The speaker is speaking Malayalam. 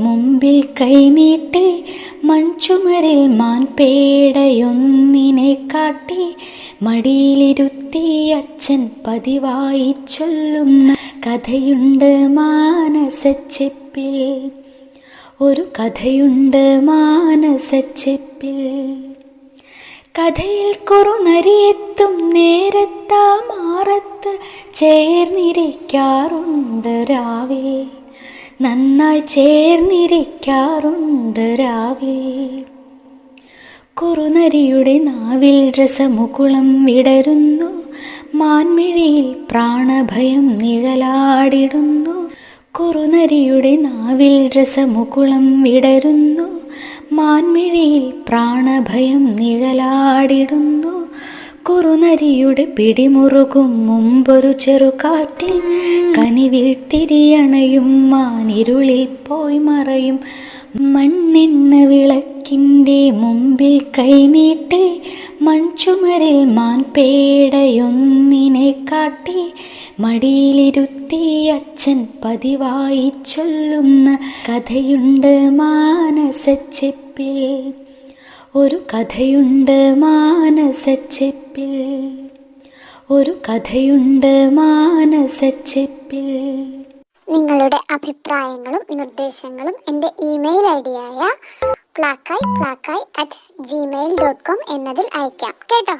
മുമ്പിൽ കൈനീട്ടി മൺചുമരിൽ മാൻപേടയൊന്നിനെ കാട്ടി മടിയിലിരുത്തി അച്ഛൻ പതിവായി ചൊല്ലുന്ന കഥയുണ്ട് മാനസച്ചെപ്പിൽ. ഒരു കഥയുണ്ട് മാനസച്ചെപ്പിൽ. കഥയിൽ കുറുനരിയെത്തും നേരത്താ മാറത്ത് ചേർന്നിരിക്കാറുണ്ട് രാവിൽ, നന്നായി ചേർന്നിരിക്കാറുണ്ട് രാവിൽ. കുറുനരിയുടെ നാവിൽ രസമുകുളം വിടരുന്നു, മാൻമിഴിയിൽ പ്രാണഭയം നിഴലാടിടുന്നു. കുറുനരിയുടെ നാവിൽ രസമുകുളം വിടരുന്നു, മാൻമിഴിയിൽ പ്രാണഭയം നിഴലാടിടുന്നു. കുറുനരിയുടെ പിടിമുറുകും മുമ്പൊരു ചെറുകാറ്റിൽ കനിവിൽ തിരിയണയും മാനിരുളിൽ പോയി മറയും. മണ്ണെണ്ണ വിളക്കിൻ്റെ മുമ്പിൽ കൈനീട്ടി മൺചുമരിൽ മാൻപേടയൊന്നിനെ കാട്ടി മടിയിലിരുത്തി അച്ഛൻ പതിവായി ചൊല്ലുന്ന കഥയുണ്ട് മാനസച്ചെപ്പിൽ. ഒരു കഥയുണ്ട് മാനസച്ചെപ്പിൽ. ഒരു കഥയുണ്ട് മാനസച്ചെപ്പിൽ. നിങ്ങളുടെ അഭിപ്രായങ്ങളും നിർദ്ദേശങ്ങളും എൻ്റെ ഇമെയിൽ ഐഡിയായ plakai@gmail.com എന്നതിൽ അയക്കാം കേട്ടോ.